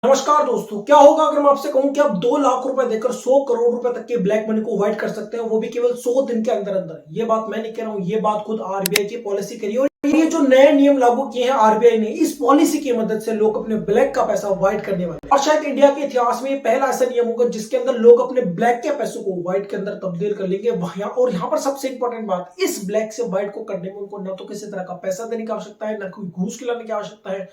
नमस्कार दोस्तों, क्या होगा अगर मैं आपसे कहूं कि आप 2 लाख रुपए देकर 100 करोड़ रुपए तक के ब्लैक मनी को अवॉइड कर सकते हैं, वो भी केवल 100 दिन के अंदर अंदर। ये बात मैं नहीं कह रहा हूं, ये बात खुद आरबीआई की पॉलिसी करी है। और ये जो नए नियम लागू किए हैं आरबीआई ने, इस पॉलिसी की मदद से लोग अपने ब्लैक का पैसा अवॉइड करने वाले हैं। और शायद इंडिया के इतिहास में ये पहला ऐसा नियम होगा जिसके अंदर लोग अपने ब्लैक के पैसों को व्हाइट के अंदर तब्दील कर लेंगे। और यहाँ पर सबसे इंपॉर्टेंट बात, इस ब्लैक से व्हाइट को करने में उनको न तो किसी तरह का पैसा देने की आवश्यकता है, न कोई घूस खिलाने की आवश्यकता है,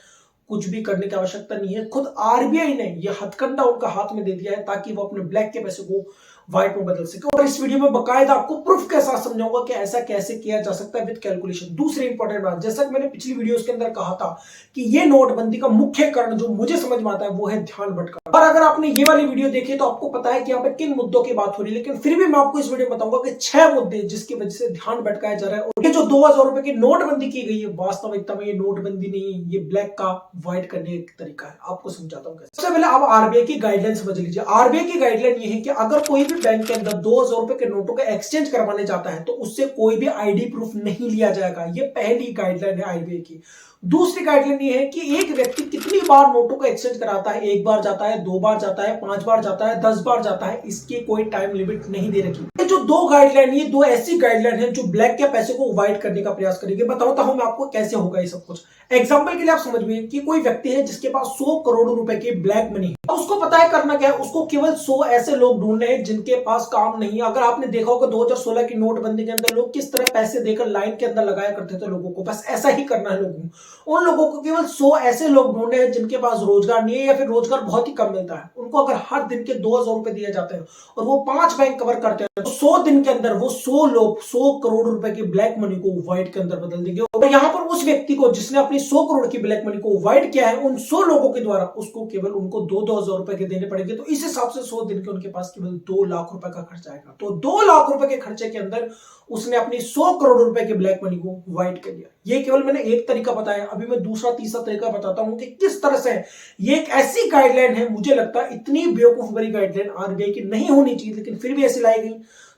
कुछ भी करने की आवश्यकता नहीं है। खुद आरबीआई ने यह हथकंडा उनका हाथ में दे दिया है ताकि वो अपने ब्लैक के पैसे को व्हाइट में बदल सके। और इस वीडियो में बकायदा आपको प्रूफ के साथ समझाऊंगा कि ऐसा कैसे किया जा सकता है विद कैलकुलेशन। दूसरी इंपॉर्टेंट बात, जैसा कि मैंने पिछली वीडियोस के अंदर कहा था कि ये नोटबंदी का मुख्य कारण जो मुझे समझ में आता है वो है ध्यान भटका। और अगर आपने ये वाली वीडियो देखी तो आपको पता है कि यहाँ पे किन मुद्दों की बात हो रही है, लेकिन फिर भी मैं आपको इस वीडियो में बताऊंगा कि 6 मुद्दे जिसकी वजह से ध्यान भटकाया जा रहा है। और ये जो 2000 रुपए की नोटबंदी की गई है, वास्तविकता में ये नोटबंदी नहीं है, ये ब्लैक का व्हाइट करने का तरीका है। आपको समझाता हूँ। सबसे पहले आप आरबीआई की गाइडलाइन समझ लीजिए। आरबीआई की गाइडलाइन ये है कि अगर कोई भी बैंक के अंदर 2000 रुपए के नोटों का एक्सचेंज करवाने जाता है तो उससे कोई भी आईडी प्रूफ नहीं लिया जाएगा। ये पहली गाइडलाइन है आरबीआई की। दूसरी गाइडलाइन ये है कि एक व्यक्ति कितनी बार नोटों का एक्सचेंज कराता है, 1 बार जाता है, 2 बार जाता है, 5 बार जाता है, 10 बार जाता है, इसकी कोई टाइम लिमिट नहीं दे रखी। ये जो 2 गाइडलाइन, ये 2 ऐसी गाइडलाइन है जो ब्लैक के पैसे को अवॉइड करने का प्रयास करेगी। बताता हूं मैं आपको कैसे होगा ये सब कुछ। एग्जाम्पल के लिए आप समझ में कि कोई व्यक्ति है जिसके पास 100 करोड़ रुपए की ब्लैक मनी है। उसको पता है करना क्या है, उसको केवल 100 ऐसे लोग ढूंढने हैं जिनके पास काम नहीं है। अगर आपने देखा होगा 2016 की नोटबंदी के अंदर लोग किस तरह पैसे देकर लाइन के अंदर लगाया करते थे लोगों को, बस ऐसा ही करना है लोगों को। उन लोगों को केवल 100 ऐसे लोग ढूंढने हैं जिनके पास रोजगार नहीं है या फिर रोजगार बहुत ही कम मिलता है। उनको अगर हर दिन के 2000 रुपए दिए जाते हैं और वो 5 बैंक कवर करते हैं तो 100 दिन के अंदर वो 100 लोग 100 करोड़ रुपए की ब्लैक मनी को व्हाइट के अंदर बदल देंगे। और यहाँ पर उस व्यक्ति को जिसने अपनी 100 करोड़ की ब्लैक मनी को व्हाइट किया है, उन 100 लोगों के द्वारा उसको केवल उनको 2-2 हजार रुपए के देने पड़ेंगे। तो इस हिसाब से 100 दिन के उनके पास केवल 2 लाख रुपए का खर्चा आएगा। तो 2 लाख रुपए के खर्चे के अंदर उसने अपनी 100 करोड़ रुपए की ब्लैक मनी को व्हाइट कर दिया। ये केवल मैंने एक तरीका बताया, अभी मैं दूसरा तीसरा तरीका बताता हूं कि किस तरह से। ये एक ऐसी गाइडलाइन है, मुझे लगता है इतनी बेवकूफ भरी गाइडलाइन आरबीआई की नहीं होनी चाहिए, लेकिन फिर भी ऐसी लाई गई।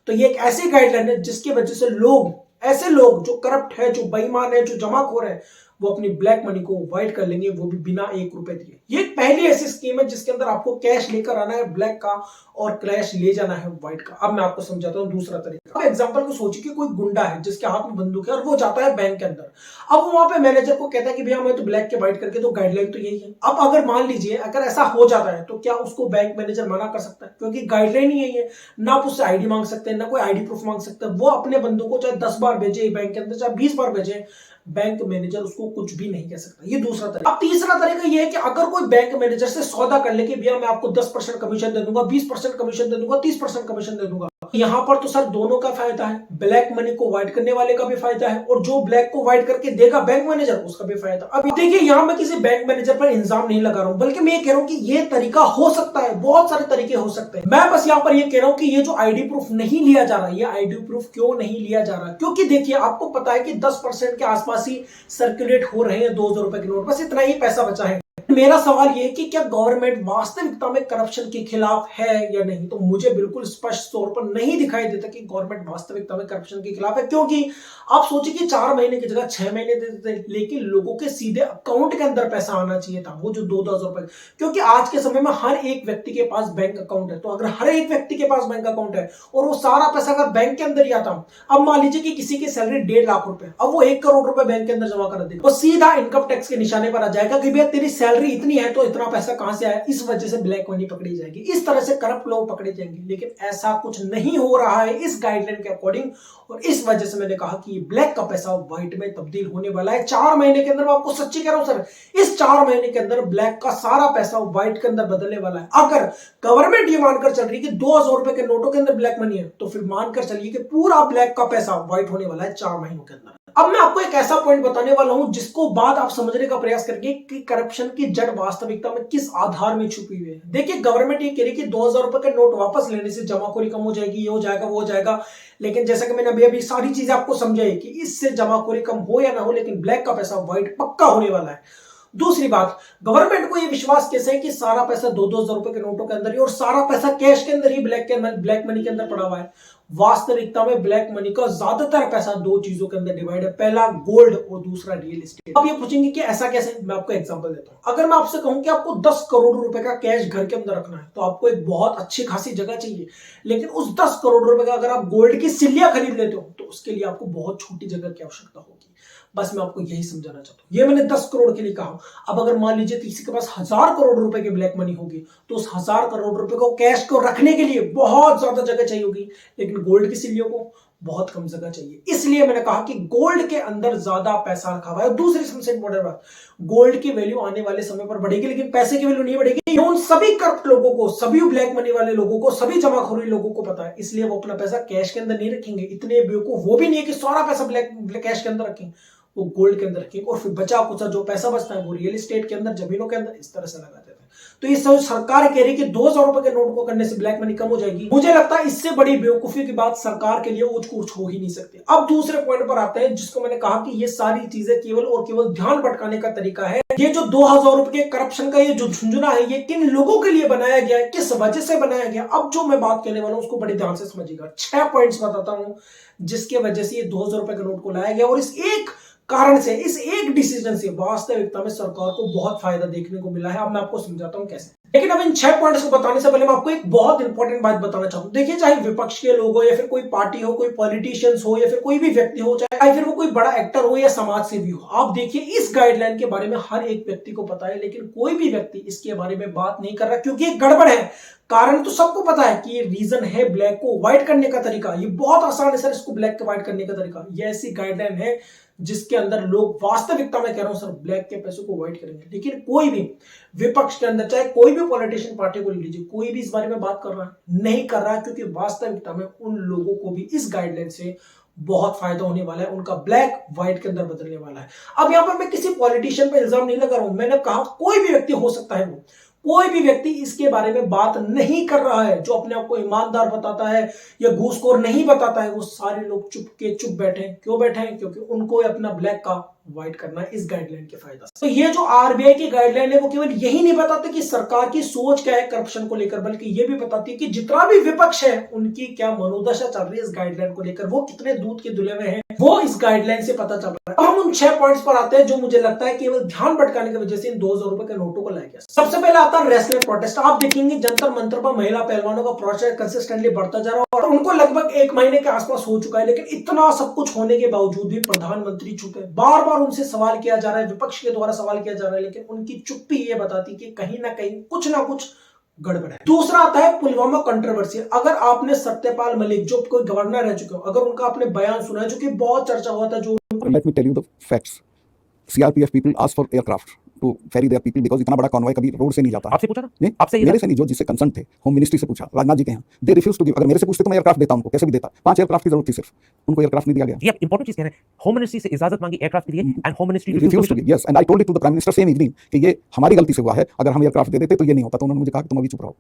तो ये एक ऐसी गाइडलाइन है जिसकी वजह से लोग, ऐसे लोग जो करप्ट है, जो बेईमान है, जो जमाखोर है, वो अपनी ब्लैक मनी को व्हाइट कर लेंगे, वो भी बिना 1 रुपए दिए। ये पहली ऐसी स्कीम है जिसके अंदर आपको कैश लेकर आना है ब्लैक का और कैश ले जाना है व्हाइट का। अब मैं आपको समझाता हूं दूसरा तरीका। अब एग्जांपल को सोचिए कि कोई गुंडा है जिसके हाथ में बंदूक है और वो जाता है बैंक के अंदर। अब वो वहां पे मैनेजर को कहता है कि भैया मैं तो ब्लैक के व्हाइट करके, तो गाइडलाइन तो यही है। अब अगर मान लीजिए अगर ऐसा हो जाता है तो क्या उसको बैंक मैनेजर मना कर सकता है? क्योंकि गाइडलाइन ही यही है। ना आप उससे आईडी मांग सकते हैं, ना कोई आईडी प्रूफ मांग सकता है। वो अपने बंदों को चाहे 10 बार भेजे बैंक के अंदर, चाहे 20 बार भेजे, बैंक मैनेजर उसको कुछ भी नहीं कह सकता। ये दूसरा तरीका। अब तीसरा तरीका ये है कि अगर कोई बैंक मैनेजर से सौदा कर ले कि भैया मैं आपको 10% कमीशन दे दूंगा, 20% कमीशन दे दूंगा, 30% कमीशन दे दूंगा, यहां पर तो सर दोनों का फायदा है। ब्लैक मनी को व्हाइट करने वाले का भी फायदा है और जो ब्लैक को व्हाइट करके देगा बैंक मैनेजर, उसका भी फायदा। अब देखिए, यहां मैं किसी बैंक मैनेजर पर इल्जाम नहीं लगा रहा हूं, बल्कि मैं ये कह रहा हूं कि ये तरीका हो सकता है, बहुत सारे तरीके हो सकते हैं। मैं बस यहां पर ये कह रहा हूं कि ये जो आईडी प्रूफ नहीं लिया जा रहा, ये आईडी प्रूफ क्यों नहीं लिया जा रहा? क्योंकि देखिए, आपको पता है कि 10% के आसपास ही सर्कुलेट हो रहे हैं 2000 रुपए के नोट, बस इतना ही पैसा बचा है। मेरा सवाल यह है कि क्या गवर्नमेंट वास्तविकता में करप्शन के खिलाफ है या नहीं? तो मुझे बिल्कुल स्पष्ट तौर पर नहीं दिखाई देता कि गवर्नमेंट वास्तविकता में करप्शन के खिलाफ है। क्योंकि आप सोचिए कि 4 महीने की जगह 6 महीने देते थे, लेकिन लोगों के सीधे अकाउंट के अंदर पैसा आना चाहिए था, वो जो 2-2 रुपए। क्योंकि आज के समय में हर एक व्यक्ति के पास बैंक अकाउंट है। तो अगर हर एक व्यक्ति के पास बैंक अकाउंट है और वो सारा पैसा अगर बैंक के अंदर ही आता, अब मान लीजिए कि किसी की सैलरी 1.5 लाख रुपए, अब वो 1 करोड़ रुपए बैंक के अंदर जमा कर दे, वो सीधा इनकम टैक्स के निशाने पर आ जाएगा कि भैया तेरी सैलरी इतनी है तो इतना पैसा कहां से आया। इस वजह से ब्लैक मनी पकड़ी जाएगी, इस तरह से करप्ट लोग पकड़े जाएंगे। लेकिन ऐसा कुछ नहीं हो रहा है इस गाइडलाइन के अकॉर्डिंग, और इस वजह से मैंने कहा कि ब्लैक का पैसा व्हाइट में तब्दील होने वाला है 4 महीने के अंदर। मैं आपको सच्ची कह रहा हूं सर, इस 4 महीने के अंदर ब्लैक का सारा पैसा व्हाइट के अंदर बदलने वाला है। अगर गवर्नमेंट ये मानकर चल रही है कि 2000 रुपए के नोटों के अंदर ब्लैक मनी है, तो फिर मानकर चलिए कि पूरा ब्लैक का पैसा व्हाइट होने वाला है 4 महीनों के अंदर। अब मैं आपको एक ऐसा पॉइंट बताने वाला हूं जिसको बाद आप समझने का प्रयास करेंगे कि करप्शन की जड़ वास्तविकता में किस आधार में छुपी हुई है। देखिए, गवर्नमेंट ये कह रही है कि 2000 रुपए के नोट वापस लेने से जमाखोरी कम हो जाएगी, ये हो जाएगा, वो हो जाएगा। लेकिन जैसा कि मैंने अभी सारी चीजें आपको समझाई कि इससे जमाखोरी कम हो या ना हो, लेकिन ब्लैक का पैसा व्हाइट पक्का होने वाला है। दूसरी बात, गवर्नमेंट को यह विश्वास कैसे है कि सारा पैसा 2-2 हजार रुपए के नोटों के अंदर ही और सारा पैसा कैश के अंदर ही ब्लैक मनी के अंदर पड़ा हुआ है। वास्तविकता में ब्लैक मनी का ज्यादातर पैसा दो चीजों के अंदर डिवाइड है, पहला गोल्ड और दूसरा रियल एस्टेट। अब ये पूछेंगे कि ऐसा कैसे, मैं आपको एग्जांपल देता हूं। अगर मैं आपसे कहूं कि आपको 10 करोड़ रुपए का कैश घर के अंदर रखना है तो आपको एक बहुत अच्छी खासी जगह चाहिए, लेकिन उस 10 करोड़ रुपए का अगर आप गोल्ड की सिल्लियां खरीद लेते हो तो उसके लिए आपको बहुत छोटी जगह की आवश्यकता होगी। बस मैं आपको यही समझाना चाहता हूं। ये मैंने 10 करोड़ के लिए कहा। अब अगर मान लीजिए किसी के पास 1000 करोड़ रुपए की ब्लैक मनी होगी तो उस 1000 करोड़ रुपए को कैश को रखने के लिए बहुत ज्यादा जगह चाहिए होगी, लेकिन गोल्ड की सिल्लियों को बहुत कम जगह चाहिए। इसलिए मैंने कहा कि गोल्ड के अंदर ज्यादा पैसा रखा हुआ है। दूसरी सबसे इंपॉर्टेंट बात, गोल्ड की वैल्यू आने वाले समय पर बढ़ेगी, लेकिन पैसे की वैल्यू नहीं बढ़ेगी। उन सभी करप्ट लोगों को, सभी ब्लैक मनी वाले लोगों को, सभी जमाखोरी लोगों को पता है, इसलिए वो अपना पैसा कैश के अंदर नहीं रखेंगे। इतने बेवकूफ वो भी नहीं है कि सारा पैसा ब्लैक कैश के अंदर रखें, वो गोल्ड के अंदर रखेंगे और फिर बचा कुचा जो पैसा बचता है वो रियल एस्टेट के अंदर, जमीनों के अंदर इस तरह से लगा देते हैं। तो ये सब सरकार कह रही है कि 2000 रुपए के नोट को करने से ब्लैक मनी कम हो जाएगी। मुझे लगता है इससे बड़ी बेवकूफी की बात सरकार के लिए ऊंच कूच हो ही नहीं सकती। अब दूसरे पॉइंट पर आते हैं, जिसको मैंने कहा कि ये सारी चीजें केवल और केवल ध्यान भटकाने का तरीका है। ये जो 2000 रुपए के करप्शन का ये जो झुंझुना है, ये किन लोगों के लिए बनाया गया है, किस वजह से बनाया गया, अब जो मैं बात कहने वाला हूं उसको बड़े ध्यान से समझिएगा। 6 पॉइंट्स बताता हूं जिसके वजह से ये 2000 रुपए के नोट को लाया गया और इस एक कारण से, इस एक डिसीजन से वास्तविकता में सरकार को बहुत फायदा देखने को मिला है। अब मैं आपको समझाता हूं कैसे। लेकिन अब इन 6 पॉइंट्स को बताने से पहले मैं आपको एक बहुत इंपॉर्टेंट बात बताना चाहूंगा। देखिए, चाहे विपक्ष के लोग हो या फिर कोई पार्टी हो, कोई पॉलिटिशियंस हो या फिर कोई भी व्यक्ति हो, चाहे फिर वो कोई बड़ा एक्टर हो या समाज सेवी हो, आप देखिए इस गाइडलाइन के बारे में हर एक व्यक्ति को पता है, लेकिन कोई भी व्यक्ति इसके बारे में बात नहीं कर रहा क्योंकि एक गड़बड़ है। कारण तो सबको पता है कि ये रीजन है ब्लैक को व्हाइट करने का तरीका। ये बहुत आसान है सर, इसको ब्लैक को व्हाइट करने का तरीका। ये ऐसी गाइडलाइन है जिसके अंदर लोग वास्तविकता में कह रहा हूं सर ब्लैक के पैसों को व्हाइट करेंगे, लेकिन कोई भी विपक्ष के अंदर, चाहे कोई भी पॉलिटिशियन पार्टी को ले लीजिए, कोई भी इस बारे में बात कर रहा है नहीं कर रहा है, क्योंकि वास्तविकता में उन लोगों को भी इस गाइडलाइन से बहुत फायदा होने वाला है, उनका ब्लैक व्हाइट के अंदर बदलने वाला है। अब यहां पर मैं किसी पॉलिटिशियन पर इल्जाम नहीं लगा रहा हूं, मैंने कहा कोई भी व्यक्ति हो सकता है, वो कोई भी व्यक्ति इसके बारे में बात नहीं कर रहा है, जो अपने आप को ईमानदार बताता है या घूसखोर नहीं बताता है, वो सारे लोग चुप के चुप बैठे हैं। क्यों बैठे हैं? क्योंकि उनको अपना ब्लैक का व्हाइट करना है इस गाइडलाइन के फायदा से। तो ये जो आरबीआई की गाइडलाइन है वो केवल यही नहीं बताते कि सरकार की सोच क्या है करप्शन को लेकर, बल्कि ये भी बताती है कि जितना भी विपक्ष है उनकी क्या मनोदशा चल रही है इस गाइडलाइन को लेकर, वो कितने दूध के धुले हुए हैं, वो इस गाइडलाइन से पता चल रहा है। अब हम उन 6 पॉइंट्स पर आते हैं जो मुझे लगता है केवल ध्यान भटकाने की वजह से इन 2000 रुपए के नोटों को लाया गया। सबसे पहले आता है रेस्टलेस प्रोटेस्ट। आप देखेंगे जंतर मंतर पर महिला पहलवानों का प्रोटेस्ट कंसिस्टेंटली बढ़ता जा रहा है और उनको लगभग 1 महीने के आसपास हो चुका है, लेकिन इतना सब कुछ होने के बावजूद भी प्रधानमंत्री चुप है। बार बार उनसे सवाल किया जा रहा है, विपक्ष के द्वारा सवाल किया जा रहा है, लेकिन उनकी चुप्पी ये बताती कि कहीं ना कुछ गड़बड़ है। दूसरा आता है पुलवामा कंट्रोवर्सी। अगर आपने सत्यपाल मलिक, जो कोई गवर्नर रह चुके हो, अगर उनका आपने बयान सुना है जो कि बहुत चर्चा हुआ था, जो Let me tell you the facts. CRPF people asked for aircraft to ferry their people because इतना बड़ा कॉन्वॉय कभी रोड से नहीं जाता। आपसे पूछा ना? नहीं, आपसे ये मेरे से नहीं, जो जिससे कंसर्न थे, होम मिनिस्ट्री से पूछा, राजनाथ जी के यहाँ, दे रिफ्यूज टू गिव। अगर मेरे से पूछते तो मैं एयरक्राफ्ट देता उनको, कैसे भी देता। 5 एयरक्राफ्ट की जरूरत थी सिर्फ, उनको एयरक्राफ्ट नहीं दिया गया। ये इंपॉर्टेंट चीज कह रहे हैं, होम मिनिस्ट्री से इजाजत मांगी एयरक्राफ्ट के लिए and home ministry refuse to give. Yes, and I told it to the prime minister same evening कि ये हमारी गलती से हुआ है, अगर हम एयरक्राफ्ट दे देते तो ये नहीं होता। तो उन्होंने मुझे कहा कि तुम अभी चुप रहो।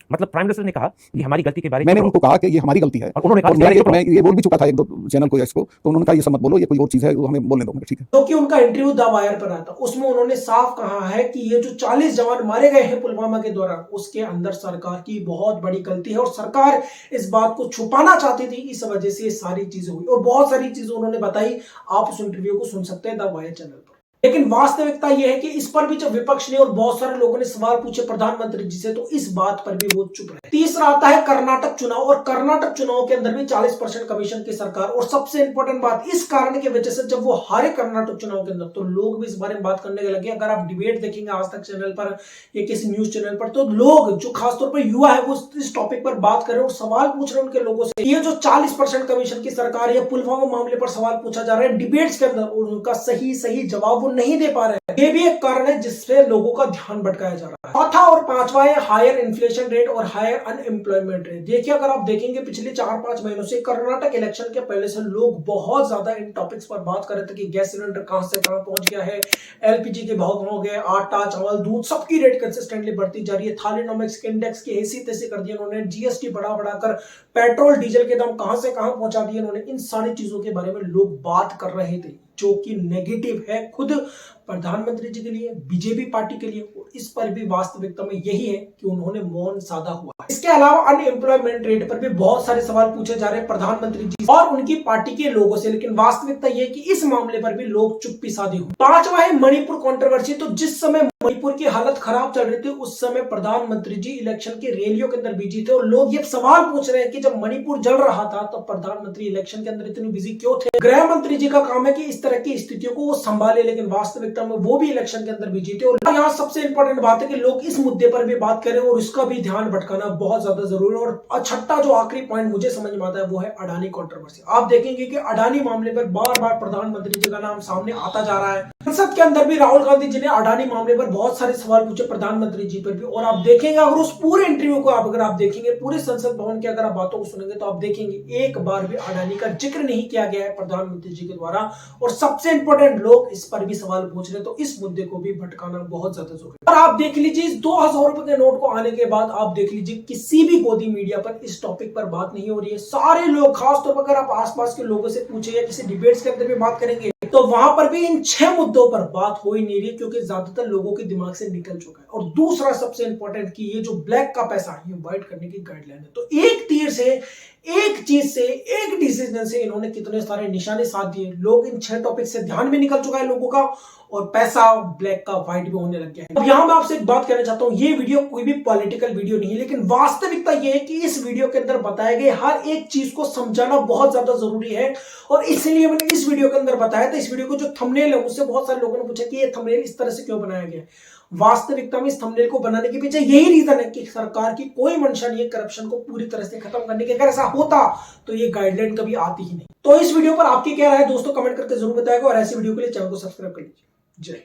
मतलब प्राइम मिनिस्टर ने कहा कि हमारी गलती के बारे में, मैंने उनको कहा कि ये हमारी गलती है, और उन्होंने कहा मैं ये बोल भी चुका था 1-2 चैनल को, इसको, तो उन्होंने कहा ये सब मत बोलो, ये कोई और चीज है, वो हमें बोलने दो। ठीक है। क्योंकि उनका इंटरव्यू द वायर पर आया था, उसमें उन्होंने साफ कहा है कि ये जो 40 जवान मारे गए हैं पुलवामा के दौरान, उसके अंदर सरकार की बहुत बड़ी गलती है और सरकार इस बात को छुपाना चाहती थी, इस वजह से सारी चीजें हुई और बहुत सारी चीजें उन्होंने बताई। आप उस इंटरव्यू को सुन सकते हैं द वायर चैनल पर। लेकिन वास्तविकता यह है कि इस पर भी जब विपक्ष ने और बहुत सारे लोगों ने सवाल पूछे प्रधानमंत्री जी से, तो इस बात पर भी वो चुप रहे। तीसरा आता है कर्नाटक चुनाव, और कर्नाटक चुनाव के अंदर भी 40% कमीशन की सरकार। और सबसे इंपॉर्टेंट बात, इस कारण की वजह से जब वो हारे कर्नाटक चुनाव के अंदर, तो लोग भी इस बारे में बात करने लगे। अगर आप डिबेट देखेंगे आज तक चैनल पर या किसी न्यूज चैनल पर, तो लोग जो खासतौर पर युवा है वो इस टॉपिक पर बात कर रहे हैं और सवाल पूछ रहे हैं उनके लोगों से। ये जो 40% कमीशन की सरकार या पुलवामा मामले पर सवाल पूछा जा रहा है डिबेट्स के अंदर, और उनका सही जवाब वो नहीं दे पा रहे हैं। ये भी एक कारण है जिससे लोगों का ध्यान भटकाया जा रहा है। चौथा और पांचवा है हायर इन्फ्लेशन रेट और हायर अनएम्प्लॉयमेंट रेट। देखिए, अगर आप देखेंगे पिछले 4-5 महीनों से कर्नाटक इलेक्शन के पहले से लोग बहुत ज्यादा इन टॉपिक्स पर बात कर रहे थे कि गैस सिलेंडर कहां से कहां पहुंच गया है, एलपीजी के भाव हो गए, आटा चावल दूध सबकी रेट कंसिस्टेंटली बढ़ती जा रही है। थालीनॉमिक्स के इंडेक्स की ऐसी तैसी कर दिया उन्होंने, जीएसटी बढ़ाकर पेट्रोल डीजल के दाम कहां से कहां पहुंचा दिए उन्होंने। इन सारी चीजों के बारे में लोग बात कर रहे थे, जो कि नेगेटिव है। खुद प्रधानमंत्री जी के लिए, बीजेपी पार्टी के लिए, और इस पर भी वास्तविकता में यही है कि उन्होंने मौन साधा हुआ है। इसके अलावा अनएम्प्लॉयमेंट रेट पर भी बहुत सारे सवाल पूछे जा रहे हैं प्रधानमंत्री जी और उनकी पार्टी के लोगों से, लेकिन वास्तविकता यह है कि इस मामले पर भी लोग चुप्पी साधे हुए। पांचवा है मणिपुर कंट्रोवर्सी। तो जिस समय मणिपुर की हालत खराब चल रही थी उस समय प्रधानमंत्री जी इलेक्शन की रैलियों के अंदर बिजी थे और लोग ये सवाल पूछ रहे हैं कि जब मणिपुर जल रहा था तो प्रधानमंत्री इलेक्शन के अंदर इतने बिजी क्यों थे। गृह मंत्री जी का काम है कि इस तरह की स्थितियों को वो संभाले, लेकिन वास्तविकता में वो भी इलेक्शन के अंदर बिजी थे। और यहाँ सबसे इंपॉर्टेंट बात है कि लोग इस मुद्दे पर भी बात करें और उसका भी ध्यान भटकाना बहुत ज्यादा जरूरी है। और छठा जो आखिरी पॉइंट मुझे समझ में आता है वो है अडानी कंट्रोवर्सी। आप देखेंगे कि अडानी मामले पर बार बार प्रधानमंत्री जी का नाम सामने आता जा रहा है। संसद के अंदर भी राहुल गांधी जी ने अडानी मामले पर बहुत सारे सवाल पूछे प्रधानमंत्री जी पर भी, और आप देखेंगे अगर उस पूरे इंटरव्यू को अगर आप देखेंगे, पूरे संसद भवन की अगर आप बातों को सुनेंगे तो आप देखेंगे एक बार भी अडानी का जिक्र नहीं किया गया है प्रधानमंत्री जी के द्वारा। और सबसे इंपॉर्टेंट लोग इस पर भी सवाल पूछ रहे हैं, तो इस मुद्दे को भी भटकाना बहुत ज्यादा जरूरी है। और आप देख लीजिए इस 2000 रुपए के नोट को आने के बाद आप देख लीजिए किसी भी गोदी मीडिया पर इस टॉपिक पर बात नहीं हो रही है। सारे लोग, खासतौर पर अगर आप आसपास के लोगों से पूछे या किसी डिबेट्स के अंदर भी बात करेंगे तो वहां पर भी इन 6 मुद्दों पर बात हो ही नहीं रही, क्योंकि ज्यादातर लोगों के दिमाग से निकल चुका है। और दूसरा सबसे इंपॉर्टेंट कि ये जो ब्लैक का पैसा है ये व्हाइट करने की गाइडलाइन है। तो एक तीर से, एक चीज से, एक डिसीजन से इन्होंने कितने सारे निशाने साध दिए। लोग इन 6 टॉपिक से ध्यान भी निकल चुका है लोगों का और पैसा ब्लैक का व्हाइट भी होने लग गया है। अब यहां मैं आपसे एक बात कहना चाहता हूं, ये वीडियो कोई भी पॉलिटिकल वीडियो नहीं है, लेकिन वास्तविकता ये है कि इस वीडियो के अंदर बताए गए हर एक चीज को समझाना बहुत ज्यादा जरूरी है। और इसलिए मैंने इस वीडियो के अंदर बताया था। इस वीडियो को जो थंबनेल है उससे बहुत सारे लोगों ने पूछा कि ये थंबनेल इस तरह से क्यों बनाया गया। वास्तविकता में इस थंबनेल को बनाने के पीछे यही रीजन है कि सरकार की कोई मंशा नहीं है करप्शन को पूरी तरह से खत्म करने की। अगर ऐसा होता तो ये गाइडलाइन कभी आती ही नहीं। तो इस वीडियो पर आपकी क्या राय है दोस्तों, कमेंट करके जरूर बताएगा और ऐसी वीडियो के लिए चैनल को सब्सक्राइब कर लीजिए। जय